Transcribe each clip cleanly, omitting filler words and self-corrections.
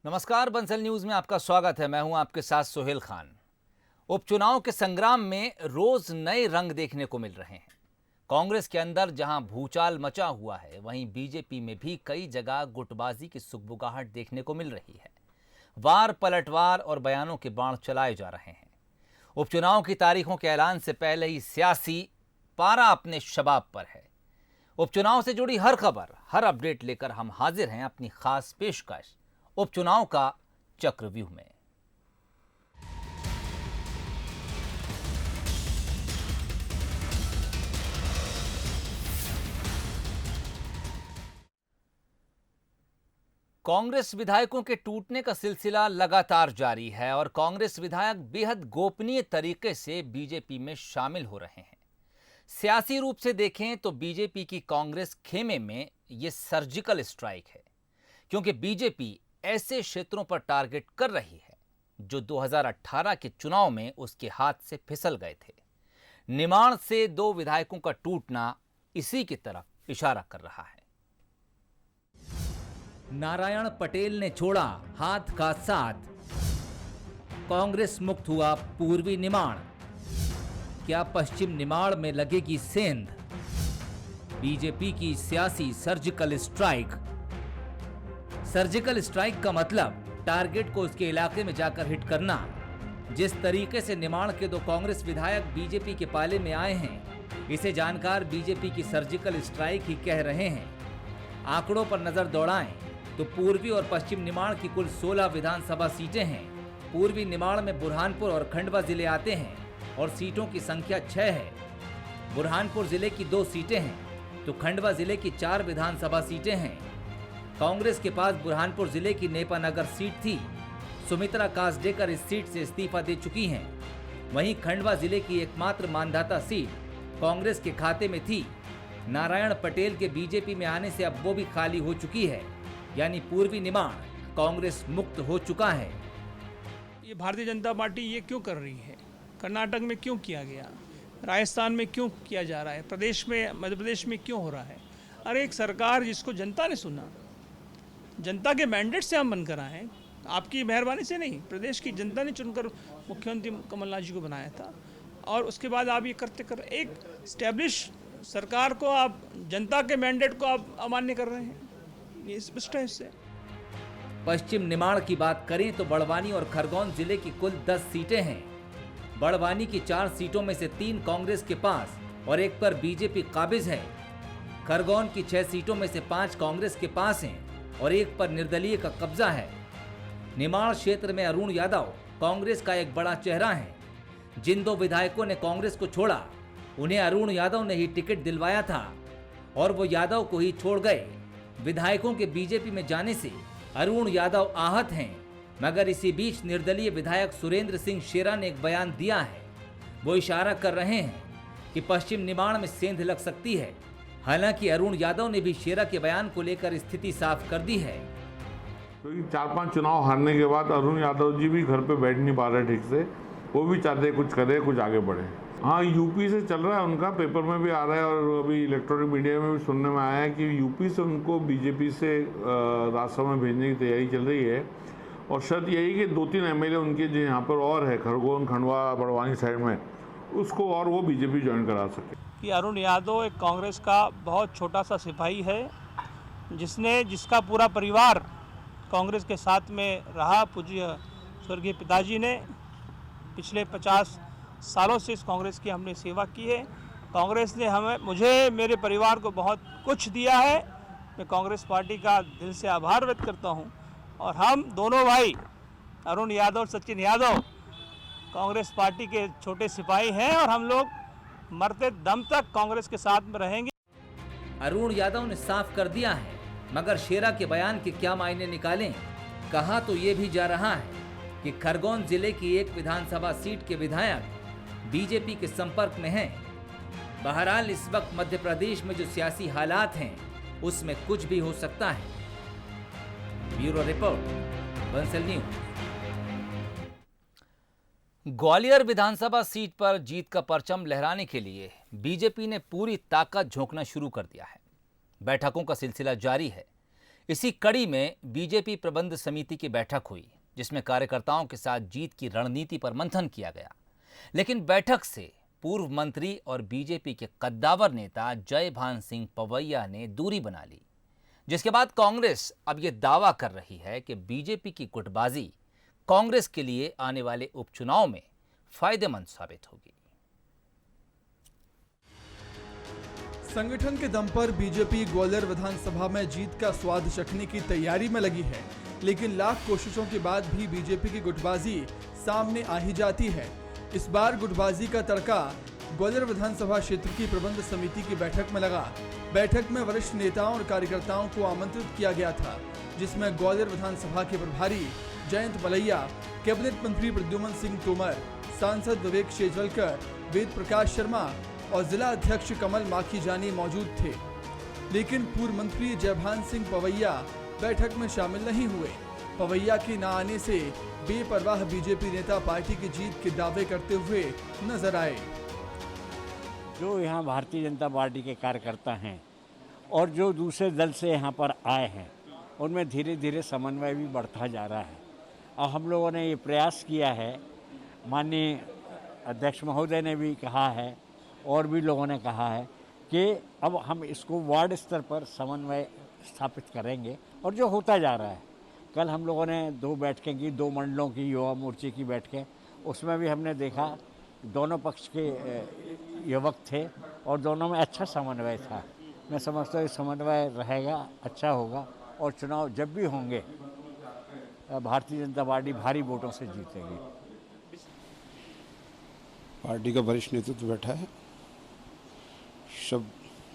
नमस्कार, बंसल न्यूज में आपका स्वागत है। मैं हूं आपके साथ सोहेल खान। उपचुनाव के संग्राम में रोज नए रंग देखने को मिल रहे हैं। कांग्रेस के अंदर जहां भूचाल मचा हुआ है, वहीं बीजेपी में भी कई जगह गुटबाजी की सुगबुगाहट देखने को मिल रही है। वार पलटवार और बयानों के बाण चलाए जा रहे हैं। उपचुनाव की तारीखों के ऐलान से पहले ही सियासी पारा अपने शबाब पर है। उपचुनाव से जुड़ी हर खबर, हर अपडेट लेकर हम हाजिर हैं अपनी खास पेशकश उपचुनाव का चक्रव्यूह में। कांग्रेस विधायकों के टूटने का सिलसिला लगातार जारी है और कांग्रेस विधायक बेहद गोपनीय तरीके से बीजेपी में शामिल हो रहे हैं। सियासी रूप से देखें तो बीजेपी की कांग्रेस खेमे में यह सर्जिकल स्ट्राइक है, क्योंकि बीजेपी ऐसे क्षेत्रों पर टारगेट कर रही है जो 2018 के चुनाव में उसके हाथ से फिसल गए थे। निमाड़ से 2 विधायकों का टूटना इसी की तरफ इशारा कर रहा है। नारायण पटेल ने छोड़ा हाथ का साथ, कांग्रेस मुक्त हुआ पूर्वी निमाड़। क्या पश्चिम निमाड़ में लगेगी सेंध? बीजेपी की सियासी सर्जिकल स्ट्राइक। सर्जिकल स्ट्राइक का मतलब टारगेट को उसके इलाके में जाकर हिट करना। जिस तरीके से निमाड़ के 2 कांग्रेस विधायक बीजेपी के पाले में आए हैं, इसे जानकार बीजेपी की सर्जिकल स्ट्राइक ही कह रहे हैं। आंकड़ों पर नजर दौड़ाएं तो पूर्वी और पश्चिम निमाड़ की कुल 16 विधानसभा सीटें हैं। पूर्वी निमाड़ में बुरहानपुर और खंडवा जिले आते हैं और सीटों की संख्या 6 है। बुरहानपुर जिले की 2 सीटें हैं तो खंडवा जिले की 4 विधानसभा सीटें हैं। कांग्रेस के पास बुरहानपुर जिले की नेपानगर सीट थी। सुमित्रा कासडेकर इस सीट से इस्तीफा दे चुकी हैं। वहीं खंडवा जिले की एकमात्र मानधाता सीट कांग्रेस के खाते में थी। नारायण पटेल के बीजेपी में आने से अब वो भी खाली हो चुकी है, यानी पूर्वी निमाड़ कांग्रेस मुक्त हो चुका है। ये भारतीय जनता पार्टी ये क्यों कर रही है? कर्नाटक में क्यों किया गया? राजस्थान में क्यों किया जा रहा है? प्रदेश में, मध्य प्रदेश में क्यों हो रहा है? अरे एक सरकार जिसको जनता ने सुना, जनता के मैंडेट से हम बनकर आए हैं, आपकी मेहरबानी से नहीं, प्रदेश की जनता ने चुनकर मुख्यमंत्री कमलनाथ जी को बनाया था। और उसके बाद आप ये करते कर एक स्टैब्लिश सरकार को आप, जनता के मैंडेट को आप अमान्य कर रहे हैं। ये स्पष्ट है इससे। पश्चिम निमाड़ की बात करें तो बड़वानी और खरगोन जिले की कुल 10 सीटें हैं। बड़वानी की 4 सीटों में से 3 कांग्रेस के पास और 1 पर बीजेपी काबिज है। खरगोन की 6 सीटों में से 5 कांग्रेस के पास हैं और 1 पर निर्दलीय का कब्जा है। निमाड़ क्षेत्र में अरुण यादव कांग्रेस का एक बड़ा चेहरा है। जिन 2 विधायकों ने कांग्रेस को छोड़ा, उन्हें अरुण यादव ने ही टिकट दिलवाया था और वो यादव को ही छोड़ गए। विधायकों के बीजेपी में जाने से अरुण यादव आहत हैं, मगर इसी बीच निर्दलीय विधायक सुरेंद्र सिंह शेरा ने एक बयान दिया है। वो इशारा कर रहे हैं कि पश्चिम निमाड़ में सेंध लग सकती है। हालांकि अरुण यादव ने भी शेरा के बयान को लेकर स्थिति साफ कर दी है। क्योंकि 4-5 चुनाव हारने के बाद अरुण यादव जी भी घर पे बैठ नहीं पा रहे ठीक से। वो भी चाहते कुछ करे, कुछ आगे बढ़े। हाँ, यूपी से चल रहा है, उनका पेपर में भी आ रहा है और अभी इलेक्ट्रॉनिक मीडिया में भी सुनने में आया है कि यूपी से उनको बीजेपी से राज्यसभा में भेजने की तैयारी चल रही है। और शर्त यही कि 2-3 एमएलए उनके जो यहाँ पर और है, खरगोन, खंडवा, बड़वानी साइड में, उसको और वो बीजेपी ज्वाइन करा सके। कि अरुण यादव एक कांग्रेस का बहुत छोटा सा सिपाही है, जिसका पूरा परिवार कांग्रेस के साथ में रहा। पूज्य स्वर्गीय पिताजी ने पिछले 50 सालों से इस कांग्रेस की हमने सेवा की है। कांग्रेस ने मुझे, मेरे परिवार को बहुत कुछ दिया है। मैं कांग्रेस पार्टी का दिल से आभार व्यक्त करता हूं। और हम दोनों भाई, अरुण यादव और सचिन यादव, कांग्रेस पार्टी के छोटे सिपाही हैं और हम लोग मरते दम तक कांग्रेस के साथ में रहेंगे। अरुण यादव ने साफ कर दिया है, मगर शेरा के बयान के क्या मायने निकालें? कहा तो ये भी जा रहा है कि खरगोन जिले की 1 विधानसभा सीट के विधायक बीजेपी के संपर्क में हैं। बहरहाल इस वक्त मध्य प्रदेश में जो सियासी हालात हैं, उसमें कुछ भी हो सकता है। Bureau report, Bansal news. Gwalior विधानसभा सीट पर जीत का परचम लहराने के लिए बीजेपी ने पूरी ताकत झोंकना शुरू कर दिया है। बैठकों का सिलसिला जारी है। इसी कड़ी में बीजेपी प्रबंध समिति की बैठक हुई, जिसमें कार्यकर्ताओं के साथ जीत की रणनीति पर मंथन किया गया। लेकिन बैठक से पूर्व मंत्री और बीजेपी के कद्दावर नेता जयभान सिंह पवैया ने दूरी बना ली, जिसके बाद कांग्रेस अब ये दावा कर रही है कि बीजेपी की गुटबाजी कांग्रेस के लिए आने वाले उपचुनाव में फायदेमंद साबित होगी। संगठन के दम पर बीजेपी ग्वालियर विधानसभा में जीत का स्वाद चखने की तैयारी में लगी है, लेकिन लाख कोशिशों के बाद भी बीजेपी की गुटबाजी सामने आ ही जाती है। इस बार गुटबाजी का तड़का ग्वालियर विधानसभा क्षेत्र की प्रबंध समिति की बैठक में लगा। बैठक में वरिष्ठ नेताओं और कार्यकर्ताओं को आमंत्रित किया गया था, जिसमें ग्वालियर विधानसभा के प्रभारी जयंत मलैया, कैबिनेट मंत्री प्रद्युमन सिंह तोमर, सांसद विवेक शेजवलकर, वेद प्रकाश शर्मा और जिला अध्यक्ष कमल माखीजानी मौजूद थे। लेकिन पूर्व मंत्री जयभान सिंह पवैया बैठक में शामिल नहीं हुए। पवैया के न आने से बेपरवाह बीजेपी नेता पार्टी की जीत के दावे करते हुए नजर आए। जो यहाँ भारतीय जनता पार्टी के कार्यकर्ता हैं और जो दूसरे दल से यहाँ पर आए हैं, उनमें धीरे धीरे समन्वय भी बढ़ता जा रहा है। और हम लोगों ने ये प्रयास किया है, माननीय अध्यक्ष महोदय ने भी कहा है और भी लोगों ने कहा है कि अब हम इसको वार्ड स्तर पर समन्वय स्थापित करेंगे, और जो होता जा रहा है। कल हम लोगों ने 2 बैठकें की, 2 मंडलों की युवा मोर्चे की बैठकें, उसमें भी हमने देखा दोनों पक्ष के युवक थे और दोनों में अच्छा समन्वय था। मैं समझता हूँ समन्वय रहेगा, अच्छा होगा, और चुनाव जब भी होंगे भारतीय जनता पार्टी भारी वोटों से जीतेगी। पार्टी का वरिष्ठ नेतृत्व बैठा है, सब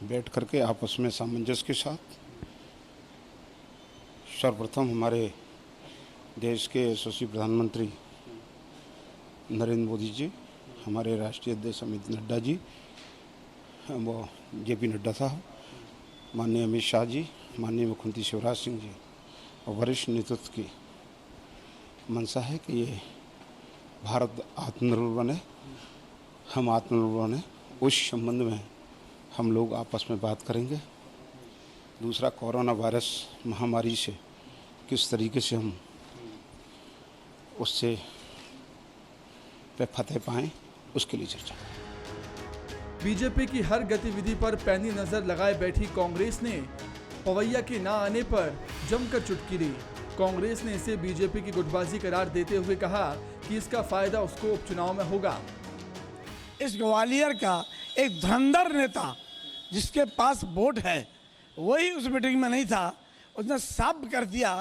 बैठ करके आपस में सामंजस्य के साथ सर्वप्रथम हमारे देश के यशस्वी प्रधानमंत्री नरेंद्र मोदी जी, हमारे राष्ट्रीय अध्यक्ष अमित नड्डा जी, वो जेपी नड्डा साहब, माननीय अमित शाह जी, माननीय मुख्यमंत्री शिवराज सिंह जी और वरिष्ठ नेतृत्व की मंशा है कि ये भारत आत्मनिर्भर बने, हम आत्मनिर्भर बने। उस संबंध में हम लोग आपस में बात करेंगे। दूसरा, कोरोना वायरस महामारी से किस तरीके से हम उससे पे फतेह पाएं, उसके लिए चर्चा। बीजेपी की हर गतिविधि पर पैनी नजर लगाए बैठी कांग्रेस ने पवैया के ना आने पर जमकर चुटकी ली। कांग्रेस ने इसे बीजेपी की गुटबाजी करार देते हुए कहा कि इसका फायदा उसको उपचुनाव में होगा। इस ग्वालियर का एक धुरंधर नेता जिसके पास वोट है, वही उस मीटिंग में नहीं था। उसने साफ कर दिया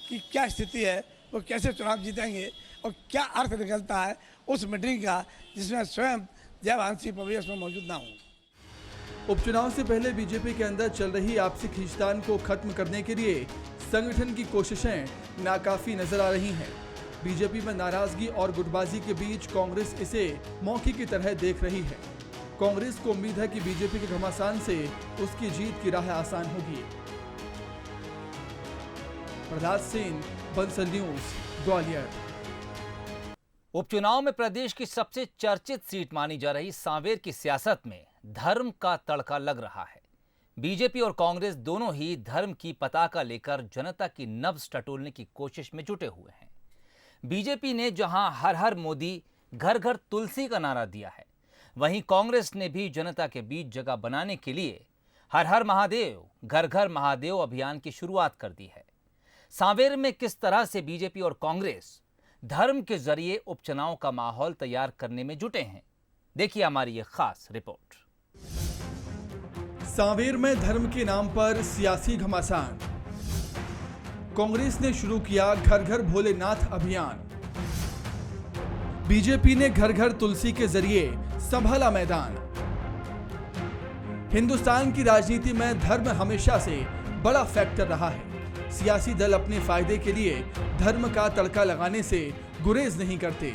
कि क्या स्थिति है, वो कैसे चुनाव जीतेंगे और क्या अर्थ निकलता है उस मीटिंग का, जिसमें स्वयं जयभान सिंह पवैया उसमें मौजूद ना हो। उपचुनाव से पहले बीजेपी के अंदर चल रही आपसी खींचतान को खत्म करने के लिए संगठन की कोशिशें नाकाफी नजर आ रही हैं। बीजेपी में नाराजगी और गुटबाजी के बीच कांग्रेस इसे मौके की तरह देख रही है। कांग्रेस को उम्मीद है कि बीजेपी के घमासान से उसकी जीत की राह आसान होगी। प्रहलाद सिंह, बंसल न्यूज, ग्वालियर। उपचुनाव में प्रदेश की सबसे चर्चित सीट मानी जा रही सांवेर की सियासत में धर्म का तड़का लग रहा है। बीजेपी और कांग्रेस दोनों ही धर्म की पताका लेकर जनता की नब्ज टटोलने की कोशिश में जुटे हुए हैं। बीजेपी ने जहां हर हर मोदी, घर घर तुलसी का नारा दिया है, वहीं कांग्रेस ने भी जनता के बीच जगह बनाने के लिए हर हर महादेव, घर घर महादेव अभियान की शुरुआत कर दी है। सांवेर में किस तरह से बीजेपी और कांग्रेस धर्म के जरिए उपचुनाव का माहौल तैयार करने में जुटे हैं, देखिए हमारी ये खास रिपोर्ट। सांवेर में धर्म के नाम पर सियासी घमासान। कांग्रेस ने शुरू किया घर घर भोलेनाथ अभियान। बीजेपी ने घर घर तुलसी के जरिए संभाला मैदान। हिंदुस्तान की राजनीति में धर्म हमेशा से बड़ा फैक्टर रहा है। सियासी दल अपने फायदे के लिए धर्म का तड़का लगाने से गुरेज नहीं करते।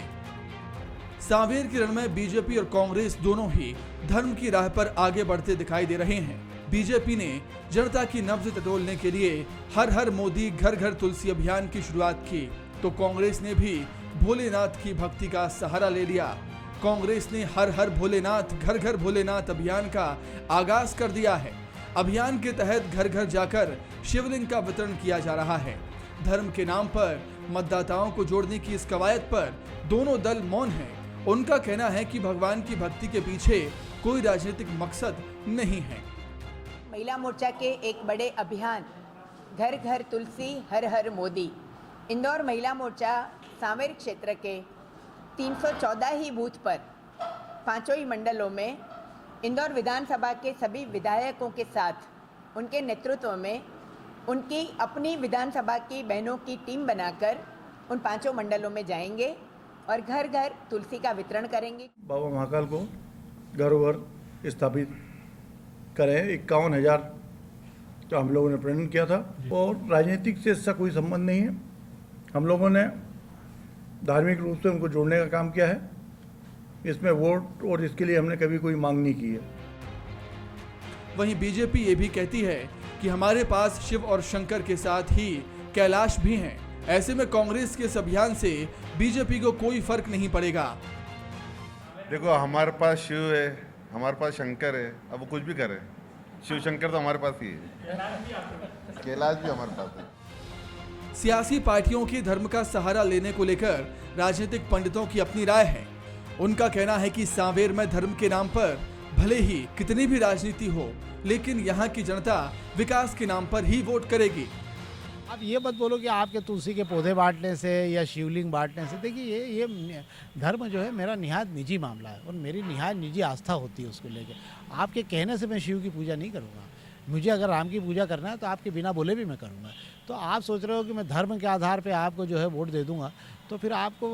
सांवेर के रण में बीजेपी और कांग्रेस दोनों ही धर्म की राह पर आगे बढ़ते दिखाई दे रहे हैं। बीजेपी ने जनता की नब्ज टटोलने के लिए हर हर मोदी, घर घर तुलसी अभियान की शुरुआत की, तो कांग्रेस ने भी भोलेनाथ की भक्ति का सहारा ले लिया। कांग्रेस ने हर हर भोलेनाथ, घर घर भोलेनाथ अभियान का आगाज कर दिया है। अभियान के तहत घर घर जाकर शिवलिंग का वितरण किया जा रहा है। धर्म के नाम पर मतदाताओं को जोड़ने की इस कवायद पर दोनों दल मौन हैं। उनका कहना है कि भगवान की भक्ति के पीछे कोई राजनीतिक मकसद नहीं है। महिला मोर्चा के एक बड़े अभियान घर घर तुलसी हर हर मोदी, इंदौर महिला मोर्चा सांवेर क्षेत्र के 314 ही बूथ पर पांचों ही मंडलों में इंदौर विधानसभा के सभी विधायकों के साथ उनके नेतृत्व में उनकी अपनी विधानसभा की बहनों की टीम बनाकर उन पांचों मंडलों में जाएंगे और घर घर तुलसी का वितरण करेंगे। बाबा महाकाल को घरों घर स्थापित करें। 51,000 तो हम लोगों ने प्रेरण किया था और राजनीतिक से इसका कोई संबंध नहीं है। हम लोगों ने धार्मिक रूप से उनको जोड़ने का काम किया है। इसमें वोट और इसके लिए हमने कभी कोई मांग नहीं की है। वहीं बीजेपी ये भी कहती है कि हमारे पास शिव और शंकर के साथ ही कैलाश भी हैं। ऐसे में कांग्रेस के इस अभियान से बीजेपी को कोई फर्क नहीं पड़ेगा। देखो, हमारे पास शिव है, हमारे पास शंकर है, अब वो कुछ भी करे, शिव शंकर तो हमारे पास ही है, कैलाश भी हमारे पास है। सियासी पार्टियों के धर्म का सहारा लेने को लेकर राजनीतिक पंडितों की अपनी राय है। उनका कहना है कि सांवेर में धर्म के नाम पर भले ही कितनी भी राजनीति हो, लेकिन यहाँ की जनता विकास के नाम पर ही वोट करेगी। आप ये मत बोलो कि आपके तुलसी के पौधे बांटने से या शिवलिंग बांटने से। देखिए, ये धर्म जो है मेरा निहायत निजी मामला है और मेरी निहायत निजी आस्था होती है उसको लेके। आपके कहने से मैं शिव की पूजा नहीं करूँगा। मुझे अगर राम की पूजा करना है तो आपके बिना बोले भी मैं करूँगा। तो आप सोच रहे हो कि मैं धर्म के आधार पे आपको जो है वोट दे दूँगा, तो फिर आपको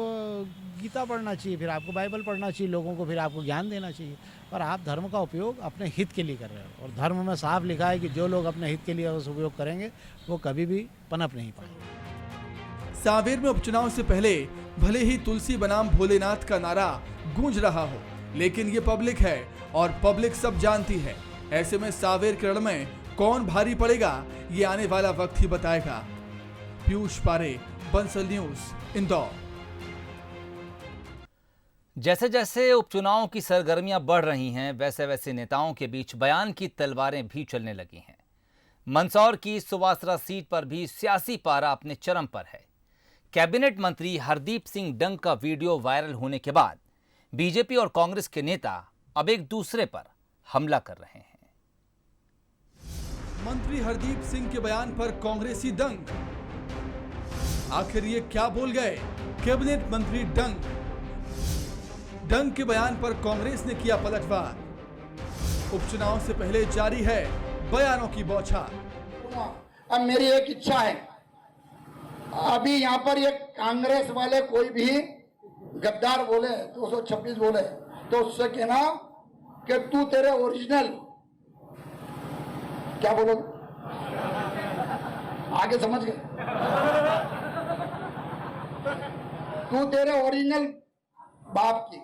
गीता पढ़ना चाहिए, फिर आपको बाइबल पढ़ना चाहिए, लोगों को फिर आपको ज्ञान देना चाहिए। पर आप धर्म का उपयोग अपने हित के लिए कर रहे हो और धर्म में साफ लिखा है कि जो लोग अपने हित के लिए उस उपयोग करेंगे वो कभी भी पनप नहीं पाएंगे। सांवेर में उपचुनाव से पहले भले ही तुलसी बनाम भोलेनाथ का नारा गूंज रहा हो, लेकिन ये पब्लिक है और पब्लिक सब जानती है। ऐसे में सांवेर के रण में कौन भारी पड़ेगा, ये आने वाला वक्त ही बताएगा। पीयूष पारे, बंसल न्यूज, इंदौर। जैसे जैसे उपचुनावों की सरगर्मियां बढ़ रही हैं, वैसे वैसे नेताओं के बीच बयान की तलवारें भी चलने लगी हैं। मंदसौर की सुवासरा सीट पर भी सियासी पारा अपने चरम पर है। कैबिनेट मंत्री हरदीप सिंह डंग का वीडियो वायरल होने के बाद बीजेपी और कांग्रेस के नेता अब एक दूसरे पर हमला कर रहे हैं। मंत्री हरदीप सिंह के बयान पर कांग्रेसी दंग। आखिर ये क्या बोल गए कैबिनेट मंत्री डंग? डंग के बयान पर कांग्रेस ने किया पलटवार। उपचुनाव से पहले जारी है बयानों की बौछार। अब मेरी एक इच्छा है, अभी यहाँ पर ये कांग्रेस वाले कोई भी गद्दार बोले, 226 बोले, तो उससे कहना कि तू तेरे ओरिजिनल, क्या बोलो, आगे समझ गए, तू तेरे ओरिजिनल बाप की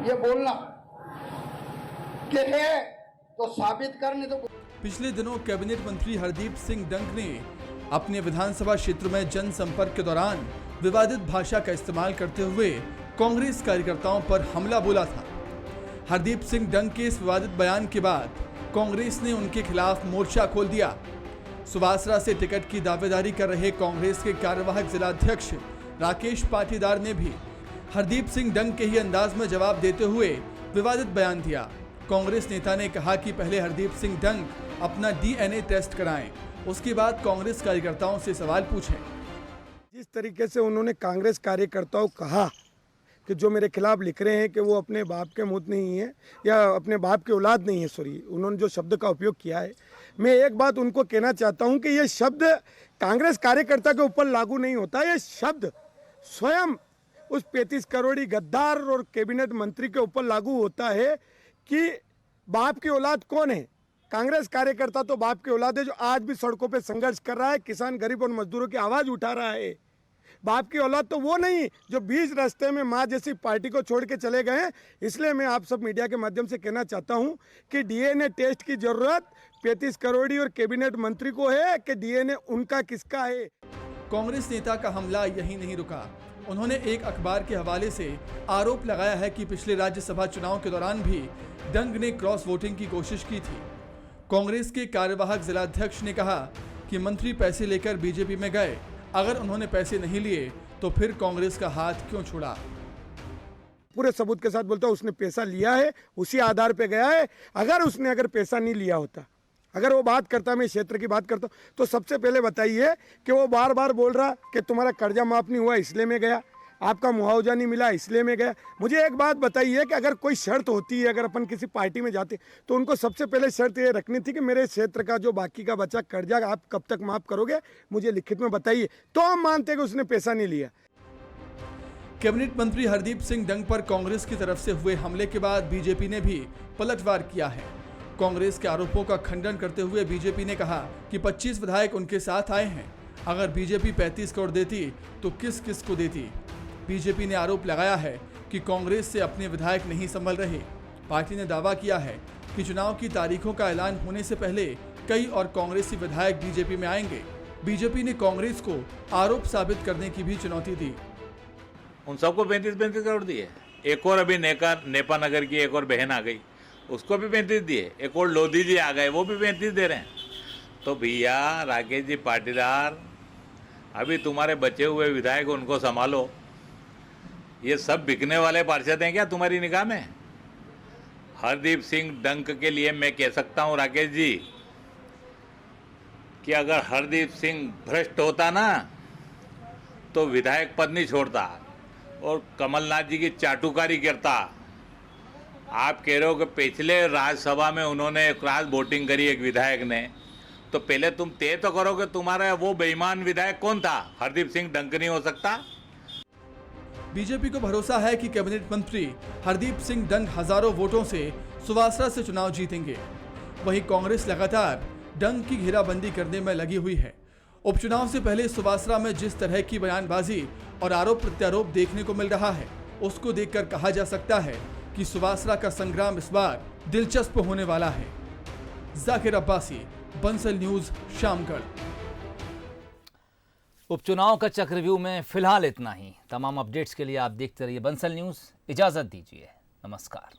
ये बोलना कि है तो साबित करने तो। पिछले दिनों कैबिनेट मंत्री हरदीप सिंह डंग ने अपने विधानसभा क्षेत्र में जनसंपर्क के दौरान विवादित भाषा का इस्तेमाल करते हुए कांग्रेस कार्यकर्ताओं पर हमला बोला था। हरदीप सिंह डंग के इस विवादित बयान के बाद कांग्रेस ने उनके खिलाफ मोर्चा खोल दिया। सुवासरा से टिकट की दावेदारी कर रहे कांग्रेस के कार्यवाहक जिलाध्यक्ष राकेश पाटीदार ने भी हरदीप सिंह डंग के ही अंदाज में जवाब देते हुए विवादित बयान दिया। कांग्रेस नेता ने कहा कि पहले हरदीप सिंह डंग अपना डीएनए टेस्ट कराएं, उसके बाद कांग्रेस कार्यकर्ताओं से सवाल पूछें। जिस तरीके से उन्होंने कांग्रेस कार्यकर्ताओं कहा कि जो मेरे खिलाफ लिख रहे हैं कि वो अपने बाप के मुँह नहीं है या अपने बाप के औलाद नहीं है, सॉरी, उन्होंने जो शब्द का उपयोग किया है, मैं एक बात उनको कहना चाहता हूं कि ये शब्द कांग्रेस कार्यकर्ता के ऊपर लागू नहीं होता। ये शब्द स्वयं उस 35 करोड़ी गद्दार और कैबिनेट मंत्री के ऊपर लागू होता है कि बाप की औलाद कौन है। कांग्रेस कार्यकर्ता तो बाप की औलाद है, जो आज भी सड़कों पे संघर्ष कर रहा है, किसान, गरीब और मजदूरों की आवाज़ उठा रहा है। बाप की औलाद तो वो नहीं जो बीच रास्ते में माँ जैसी पार्टी को छोड़ के चले गए हैं। इसलिए मैं आप सब मीडिया के माध्यम से कहना चाहता हूं कि डीएनए टेस्ट की जरूरत 35 करोड़ी और कैबिनेट मंत्री को है कि डीएनए उनका किसका है। कांग्रेस नेता का हमला यही नहीं रुका। उन्होंने एक अखबार के हवाले से आरोप लगाया है कि पिछले राज्यसभा चुनाव के दौरान भी डंग ने क्रॉस वोटिंग की कोशिश की थी। कांग्रेस के कार्यवाहक जिलाध्यक्ष ने कहा कि मंत्री पैसे लेकर बीजेपी में गए, अगर उन्होंने पैसे नहीं लिए तो फिर कांग्रेस का हाथ क्यों छोड़ा। पूरे सबूत के साथ बोलता हूं, उसने पैसा लिया है, उसी आधार पे गया है। अगर पैसा नहीं लिया होता, अगर वो बात करता, मैं क्षेत्र की बात करता हूँ, तो सबसे पहले बताइए कि वो बार बार बोल रहा कि तुम्हारा कर्जा माफ नहीं हुआ इसलिए मैं गया, आपका मुआवजा नहीं मिला इसलिए मैं गया। मुझे एक बात बताइए कि अगर कोई शर्त होती है, अगर अपन किसी पार्टी में जाते तो उनको सबसे पहले शर्त ये रखनी थी कि मेरे क्षेत्र का जो बाकी का बचा कर्जा आप कब तक माफ करोगे, मुझे लिखित में बताइए, तो हम मानते कि उसने पैसा नहीं लिया। कैबिनेट मंत्री हरदीप सिंह डंग पर कांग्रेस की तरफ से हुए हमले के बाद बीजेपी ने भी पलटवार किया है। कांग्रेस के आरोपों का खंडन करते हुए बीजेपी ने कहा कि 25 विधायक उनके साथ आए हैं। अगर बीजेपी 35 करोड़ देती तो किस किस को देती। बीजेपी ने आरोप लगाया है कि कांग्रेस से अपने विधायक नहीं संभल रहे। पार्टी ने दावा किया है कि चुनाव की तारीखों का ऐलान होने से पहले कई और कांग्रेसी विधायक बीजेपी में आएंगे। बीजेपी ने कांग्रेस को आरोप साबित करने की भी चुनौती दी। उन सबको 35 करोड़ दिए। एक और अभी नेपा नगर की एक और बहन आ गई, उसको भी 35 दिए। एक और लोधी जी आ गए, वो भी 35 दे रहे हैं। तो भैया राकेश जी पाटीदार, अभी तुम्हारे बचे हुए विधायक उनको संभालो। ये सब बिकने वाले पार्षद हैं क्या तुम्हारी निगाह में? हरदीप सिंह डंक के लिए मैं कह सकता हूं राकेश जी कि अगर हरदीप सिंह भ्रष्ट होता ना तो विधायक पद नहीं छोड़ता और कमलनाथ जी की चाटुकारी करता। आप कह रहे हो कि पिछले राज्यसभा में उन्होंने क्रॉस वोटिंग करी एक विधायक ने, तो पहले तुम तय तो करो कि तुम्हारा वो बेईमान विधायक कौन था। हरदीप सिंह डंक नहीं हो सकता। बीजेपी को भरोसा है कि कैबिनेट मंत्री हरदीप सिंह डंग हजारों वोटों से सुवासरा से चुनाव जीतेंगे। वहीं कांग्रेस लगातार डंग की घेराबंदी करने में लगी हुई है। उपचुनाव से पहले सुवासरा में जिस तरह की बयानबाजी और आरोप प्रत्यारोप देखने को मिल रहा है, उसको देखकर कहा जा सकता है कि सुवासरा का संग्राम इस बार दिलचस्प होने वाला है। जाकिर अब्बासी, बंसल न्यूज, शामगढ़। उपचुनाव का चक्रव्यूह में फिलहाल इतना ही। तमाम अपडेट्स के लिए आप देखते रहिए बंसल न्यूज। इजाजत दीजिए, नमस्कार।